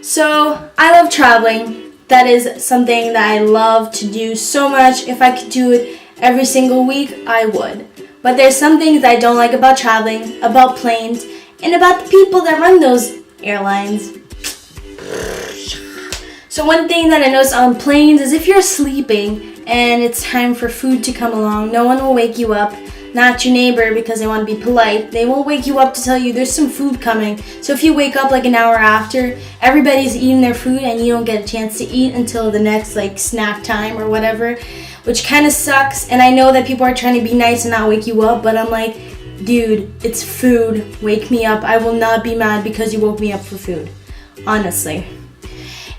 So I love traveling. That is something that I love to do so much. If I could do it every single week, I would. But there's some things I don't like about traveling, about planes, and about the people that run those airlines. So one thing that I notice on planes is if you're sleeping and it's time for food to come along, no one will wake you up. Not your neighbor because they want to be polite. They won't wake you up to tell you there's some food coming. So if you wake up like an hour after, everybody's eating their food and you don't get a chance to eat until the next snack time or whatever, which kind of sucks. And I know that people are trying to be nice and not wake you up, but I'm like, dude, it's food. Wake me up. I will not be mad because you woke me up for food. Honestly.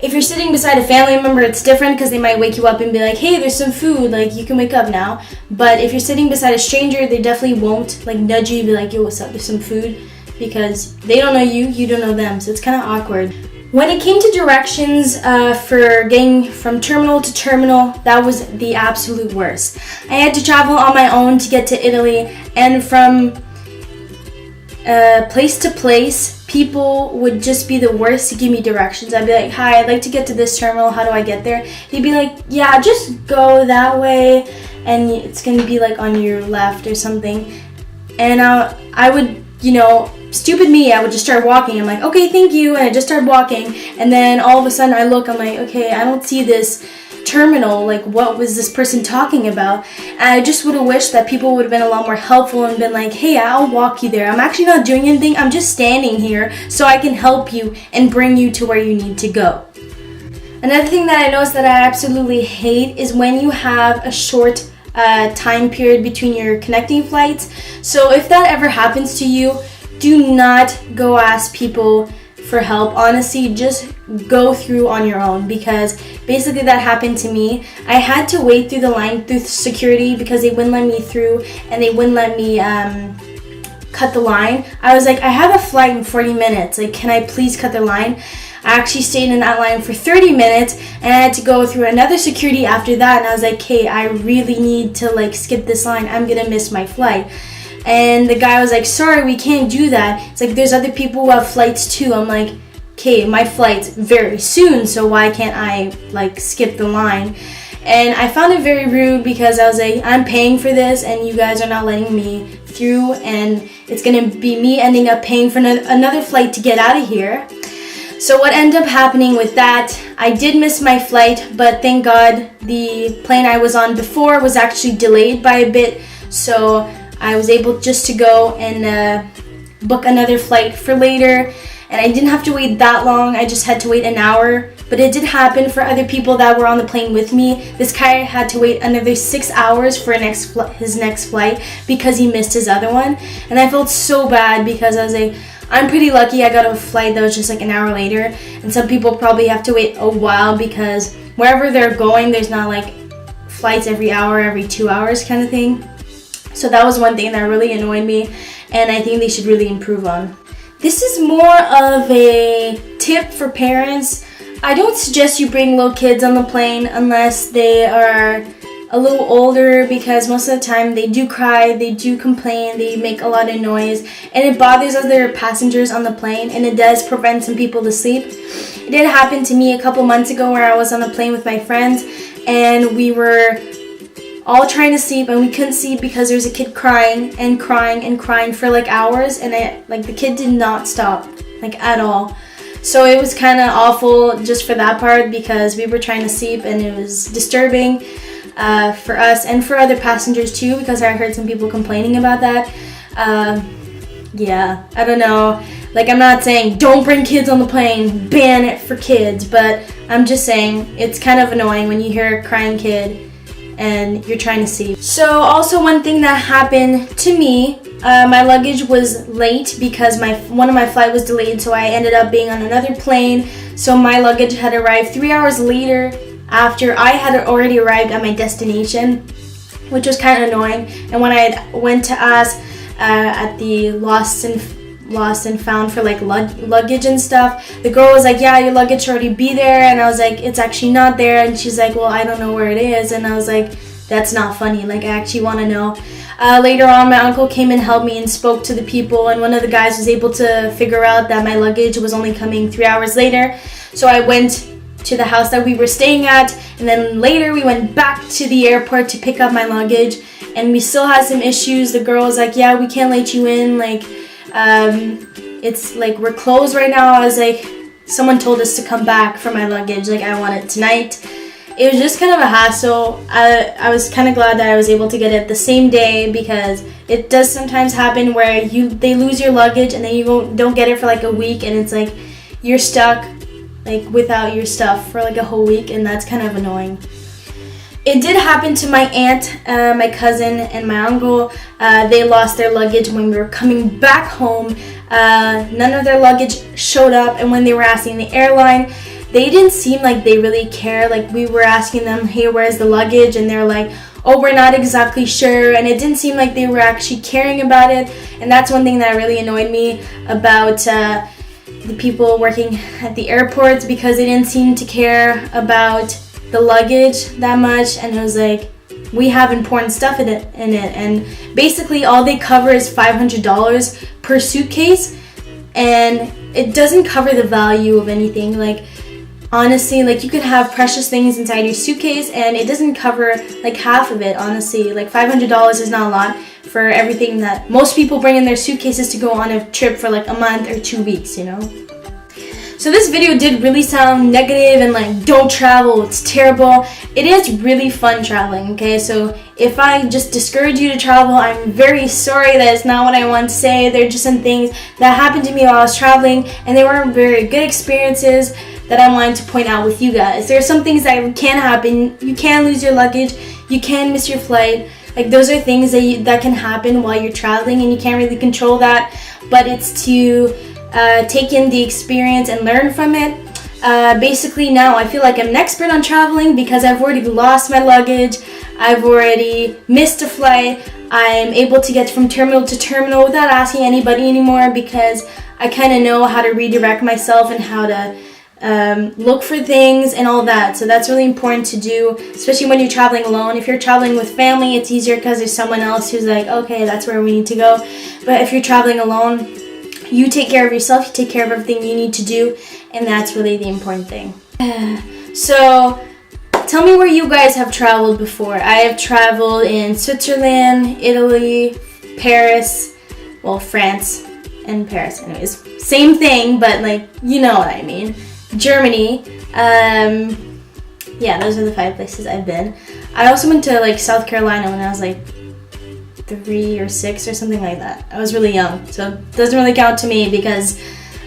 If you're sitting beside a family member, it's different because they might wake you up and be like, hey, there's some food, you can wake up now. But if you're sitting beside a stranger, they definitely won't nudge you and be like, yo, what's up, there's some food, because they don't know you, you don't know them, so it's kind of awkward. When it came to directions for getting from terminal to terminal, that was the absolute worst. I had to travel on my own to get to Italy, and from place to place, people would just be the worst to give me directions. I'd be like, hi, I'd like to get to this terminal, how do I get there? They'd be like, yeah, just go that way and it's gonna be on your left or something. And I would, stupid me, I would just start walking. I'm like, okay, thank you, and I just started walking, and then all of a sudden I look, I'm like, okay, I don't see this terminal, what was this person talking about? And I just would have wished that people would have been a lot more helpful and been like, hey, I'll walk you there. I'm actually not doing anything, I'm just standing here so I can help you and bring you to where you need to go. Another thing that I noticed that I absolutely hate is when you have a short time period between your connecting flights. So if that ever happens to you, do not go ask people for help. Honestly, just go through on your own, because basically that happened to me. I had to wait through the line through security because they wouldn't let me through and they wouldn't let me cut the line. I was like, I have a flight in 40 minutes. Can I please cut the line? I actually stayed in that line for 30 minutes and I had to go through another security after that, and I was like, hey, I really need to skip this line. I'm gonna miss my flight. And the guy was like, sorry, we can't do that. It's there's other people who have flights too. I'm like, okay, my flight's very soon, so why can't I skip the line? And I found it very rude because I was like, I'm paying for this and you guys are not letting me through, and it's gonna be me ending up paying for another flight to get out of here. So what ended up happening with that, I did miss my flight, but thank God the plane I was on before was actually delayed by a bit, so I was able just to go and book another flight for later, and I didn't have to wait that long. I just had to wait an hour, but it did happen for other people that were on the plane with me. This guy had to wait another 6 hours for his next flight because he missed his other one, and I felt so bad because I was like, I'm pretty lucky I got a flight that was just an hour later, and some people probably have to wait a while because wherever they're going, there's not flights every hour, every 2 hours kind of thing. So that was one thing that really annoyed me, and I think they should really improve on. This is more of a tip for parents. I don't suggest you bring little kids on the plane unless they are a little older, because most of the time they do cry, they do complain, they make a lot of noise, and it bothers other passengers on the plane, and it does prevent some people to sleep. It did happen to me a couple months ago where I was on a plane with my friends, and we were all trying to sleep and we couldn't sleep because there was a kid crying and crying and crying for hours, and the kid did not stop at all. So it was kind of awful just for that part because we were trying to sleep, and it was disturbing for us and for other passengers too, because I heard some people complaining about that. Yeah, I don't know. I'm not saying don't bring kids on the plane, ban it for kids, but I'm just saying it's kind of annoying when you hear a crying kid and you're trying to sleep. So also one thing that happened to me, my luggage was late because one of my flight was delayed, so I ended up being on another plane. So my luggage had arrived 3 hours later after I had already arrived at my destination, which was kind of annoying. And when I went to ask at the lost and found for luggage and stuff, the girl was like, yeah, your luggage should already be there, and I was like, it's actually not there, and she's like, well, I don't know where it is, and I was like, that's not funny, I actually want to know. Later on, my uncle came and helped me and spoke to the people, and one of the guys was able to figure out that my luggage was only coming 3 hours later. So I went to the house that we were staying at, and then later we went back to the airport to pick up my luggage, and we still had some issues. The girl was like, yeah, we can't let you in, like it's like we're closed right now. I was like, someone told us to come back for my luggage, like I want it tonight. It was just kind of a hassle. I was kind of glad that I was able to get it the same day, because it does sometimes happen where they lose your luggage and then you don't get it for like a week, and it's like you're stuck like without your stuff for like a whole week, and that's kind of annoying. It did happen to my aunt, my cousin, and my uncle. They lost their luggage when we were coming back home. None of their luggage showed up, and when they were asking the airline, they didn't seem like they really care. Like, we were asking them, hey, where's the luggage? And they're like, oh, we're not exactly sure. And it didn't seem like they were actually caring about it. And that's one thing that really annoyed me about the people working at the airports, because they didn't seem to care about the luggage that much. And it was like, we have important stuff in it. And basically all they cover is $500 per suitcase. And it doesn't cover the value of anything. Like, honestly, like, you could have precious things inside your suitcase and it doesn't cover like half of it, honestly. Like, $500 is not a lot for everything that most people bring in their suitcases to go on a trip for like a month or 2 weeks, you know? So this video did really sound negative and like, don't travel, it's terrible. It is really fun traveling, okay? So if I just discourage you to travel, I'm very sorry. That is not what I want to say. There are just some things that happened to me while I was traveling, and they weren't very good experiences that I wanted to point out with you guys. There are some things that can happen. You can lose your luggage, you can miss your flight. Like, those are things that can happen while you're traveling, and you can't really control that. But it's to take in the experience and learn from it. Basically now I feel like I'm an expert on traveling because I've already lost my luggage, I've already missed a flight, I'm able to get from terminal to terminal without asking anybody anymore, because I kind of know how to redirect myself and how to look for things and all that. So that's really important to do, especially when you're traveling alone. If you're traveling with family, it's easier because there's someone else who's like, okay, that's where we need to go. But if you're traveling alone, you take care of yourself, you take care of everything you need to do, and that's really the important thing. So, tell me where you guys have traveled before. I have traveled in Switzerland, Italy, Paris, well, France and Paris anyways. Same thing, but like, you know what I mean. Germany. Yeah, those are the 5 places I've been. I also went to like South Carolina when I was like 3 or 6 or something like that. I was really young, so it doesn't really count to me because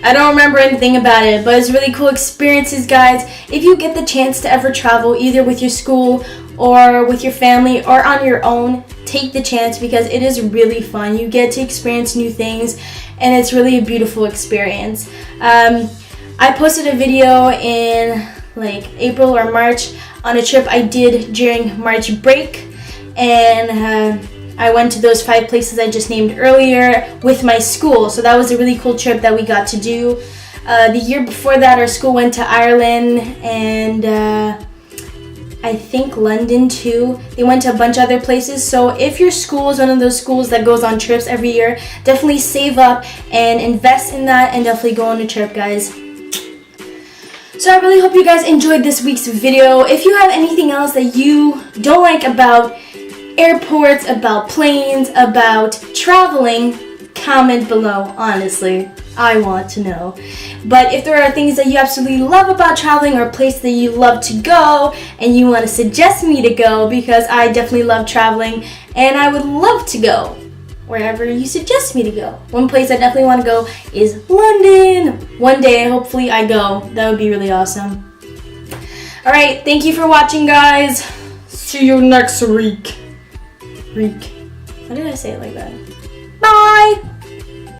I don't remember anything about it, but it's really cool experiences, guys. If you get the chance to ever travel, either with your school or with your family or on your own, take the chance because it is really fun. You get to experience new things and it's really a beautiful experience. I posted a video in like April or March on a trip I did during March break, and I went to those 5 places I just named earlier with my school. So that was a really cool trip that we got to do. The year before that, our school went to Ireland and I think London too. They went to a bunch of other places. So if your school is one of those schools that goes on trips every year, definitely save up and invest in that and definitely go on a trip, guys. So I really hope you guys enjoyed this week's video. If you have anything else that you don't like about airports, about planes, about traveling, comment below. Honestly, I want to know. But if there are things that you absolutely love about traveling or a place that you love to go and you want to suggest me to go, because I definitely love traveling and I would love to go wherever you suggest me to go. One place I definitely want to go is London. One day, hopefully I go. That would be really awesome. Alright, thank you for watching, guys. See you next week. How did I say it like that? Bye!